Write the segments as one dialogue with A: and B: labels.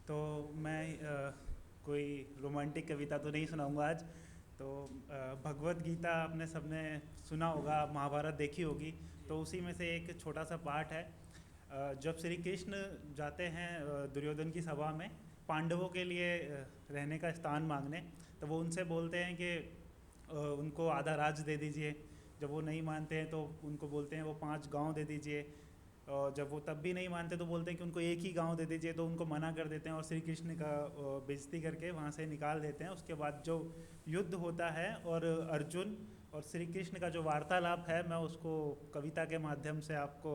A: तो मैं कोई रोमांटिक कविता तो नहीं सुनाऊंगा आज। तो भगवत गीता आपने सबने सुना होगा, महाभारत देखी होगी। तो उसी में से एक छोटा सा पार्ट है। जब श्री कृष्ण जाते हैं दुर्योधन की सभा में पांडवों के लिए रहने का स्थान मांगने, तो वो उनसे बोलते हैं कि उनको आधा राज्य दे दीजिए। जब वो नहीं मानते हैं तो उनको बोलते हैं वो 5 गांव दे दीजिए। और जब वो तब भी नहीं मानते तो बोलते हैं कि उनको एक ही गांव दे दीजिए, तो उनको मना कर देते हैं और श्री कृष्ण का बेइज्जती करके वहाँ से निकाल देते हैं। उसके बाद जो युद्ध होता है और अर्जुन और श्री कृष्ण का जो वार्तालाप है, मैं उसको कविता के माध्यम से आपको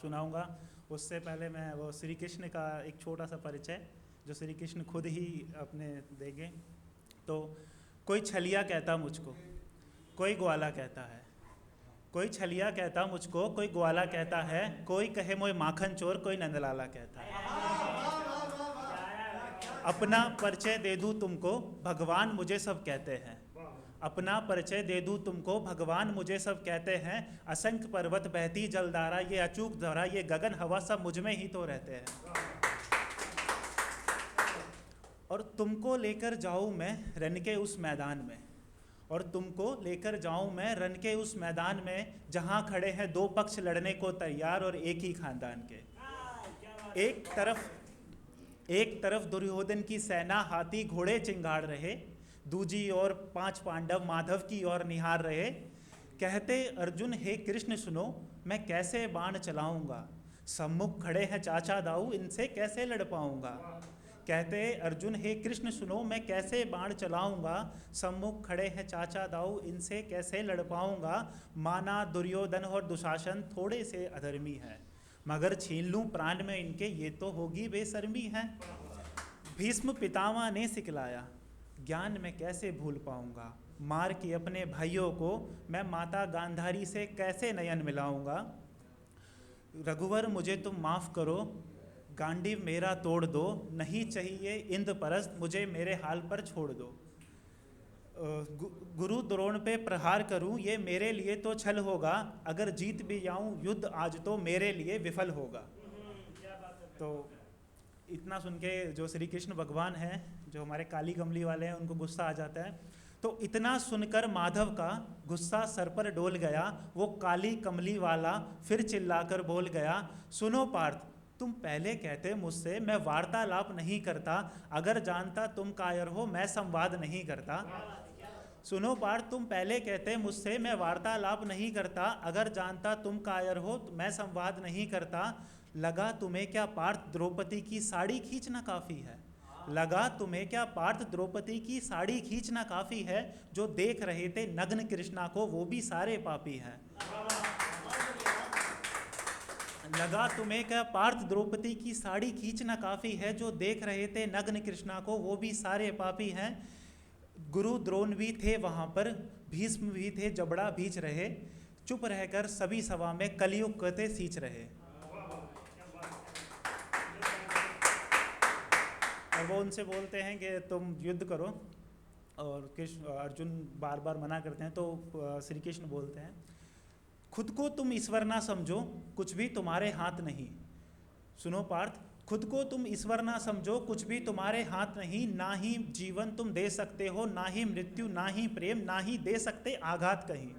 A: सुनाऊंगा। उससे पहले मैं वो श्री कृष्ण का एक छोटा सा परिचय जो श्री कृष्ण खुद ही अपने देंगे। तो कोई छलिया कहता मुझको, कोई ग्वाला कहता है, कोई छलिया कहता मुझको, कोई ग्वाला कहता है, कोई कहे मोए माखन चोर, कोई नंदलाला कहता है। अपना परिचय दे दूं तुमको, भगवान मुझे सब कहते हैं। अपना परिचय दे दूं तुमको, भगवान मुझे सब कहते हैं। असंख्य पर्वत बहती जलधारा, ये अचूक धरा, ये गगन हवा, सब मुझ में ही तो रहते हैं। और तुमको लेकर जाऊं मैं रन के उस मैदान में, और तुमको लेकर जाऊं मैं रन के उस मैदान में, जहां खड़े हैं दो पक्ष लड़ने को तैयार और एक ही खानदान के। एक तरफ दुर्योधन की सेना हाथी घोड़े चिंगाड़ रहे, दूजी ओर 5 पांडव माधव की ओर निहार रहे। कहते अर्जुन हे कृष्ण सुनो, मैं कैसे बाण चलाऊंगा, सम्मुख खड़े हैं चाचा दाऊ, इनसे कैसे लड़ पाऊंगा। कहते अर्जुन हे कृष्ण सुनो, मैं कैसे बाण चलाऊंगा, सम्मुख खड़े हैं चाचा दाऊ, इनसे कैसे लड़ पाऊंगा। माना दुर्योधन और दुशासन थोड़े से अधर्मी है, मगर छीन लूं प्राण में इनके, ये तो होगी बेशर्मी है। भीष्म पितामह ने सिखलाया, ज्ञान में कैसे भूल पाऊंगा, मार के अपने भाइयों को मैं माता गांधारी से कैसे नयन मिलाऊंगा। रघुवर मुझे तुम माफ़ करो, गांडीव मेरा तोड़ दो, नहीं चाहिए इंद्रपरस्त, मुझे मेरे हाल पर छोड़ दो। गुरु द्रोण पे प्रहार करूं, ये मेरे लिए तो छल होगा, अगर जीत भी जाऊं युद्ध आज तो मेरे लिए विफल होगा। तो इतना सुन के जो श्री कृष्ण भगवान हैं, जो हमारे काली कमली वाले हैं, उनको गुस्सा आ जाता है। तो इतना सुनकर माधव का गुस्सा सर पर डोल गया, वो काली कमली वाला फिर चिल्लाकर बोल गया, सुनो पार्थ, तुम पहले कहते मुझसे मैं वार्तालाप नहीं करता, अगर जानता तुम कायर हो मैं संवाद नहीं करता। सुनो पार्थ, तुम पहले कहते मुझसे मैं वार्तालाप नहीं करता, अगर जानता तुम कायर हो तो मैं संवाद नहीं करता। लगा तुम्हें क्या पार्थ द्रौपदी की साड़ी खींचना काफ़ी है, लगा तुम्हें क्या पार्थ द्रौपदी की साड़ी खींचना काफ़ी है, जो देख रहे थे नग्न कृष्णा को वो भी सारे पापी हैं। लगा तुम्हें क्या पार्थ द्रौपदी की साड़ी खींचना काफ़ी है, जो देख रहे थे नग्न कृष्णा को वो भी सारे पापी हैं। गुरु द्रोण भी थे वहाँ पर, भीष्म भी थे, जबड़ा भींच रहे, चुप रहकर सभी सभा में कलयुग कहते सींच रहे। और वो उनसे बोलते हैं कि तुम युद्ध करो, और कृष्ण अर्जुन बार बार मना करते हैं। तो श्री कृष्ण बोलते हैं, खुद को तुम ईश्वर ना समझो, कुछ भी तुम्हारे हाथ नहीं। सुनो पार्थ, खुद को तुम ईश्वर ना समझो, कुछ भी तुम्हारे हाथ नहीं। ना ही जीवन तुम दे सकते हो, ना ही मृत्यु, ना ही प्रेम, ना ही दे सकते आघात कहीं।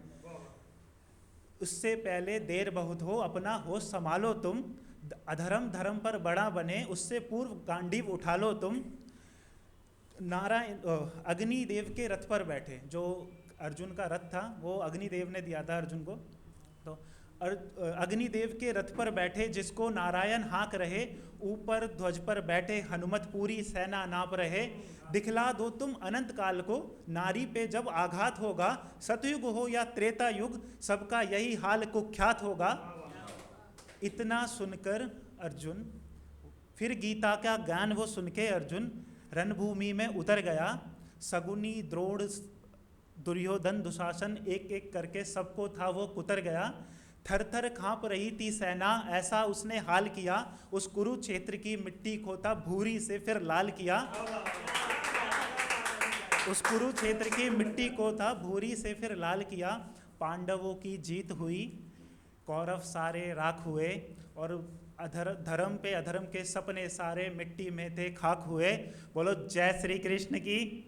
A: उससे पहले देर बहुत हो, अपना होश संभालो तुम, अधर्म धर्म पर बड़ा बने, उससे पूर्व गांडीव उठा लो तुम। नारायण अग्निदेव के रथ पर बैठे, जो अर्जुन का रथ था वो अग्निदेव ने दिया था अर्जुन को। तो अग्निदेव के रथ पर बैठे जिसको नारायण हाँक रहे, ऊपर ध्वज पर बैठे हनुमत पूरी सेना नाप रहे। दिखला दो तुम अनंत काल को, नारी पे जब आघात होगा, सतयुग हो या त्रेता युग, सबका यही हाल कुख्यात होगा। इतना सुनकर अर्जुन, फिर गीता का ज्ञान वो सुन के अर्जुन रणभूमि में उतर गया। सगुनी द्रोण दुर्योधन दुशासन एक एक करके सबको था वो कुतर गया। थर थर कांप रही थी सेना, ऐसा उसने हाल किया, उस कुरुक्षेत्र की मिट्टी को था भूरी से फिर लाल किया। उस कुरुक्षेत्र की मिट्टी को था भूरी से फिर लाल किया। पांडवों की जीत हुई, कौरव सारे राख हुए, और धर्म पे अधर्म के सपने सारे मिट्टी में थे खाक हुए। बोलो जय श्री कृष्ण की।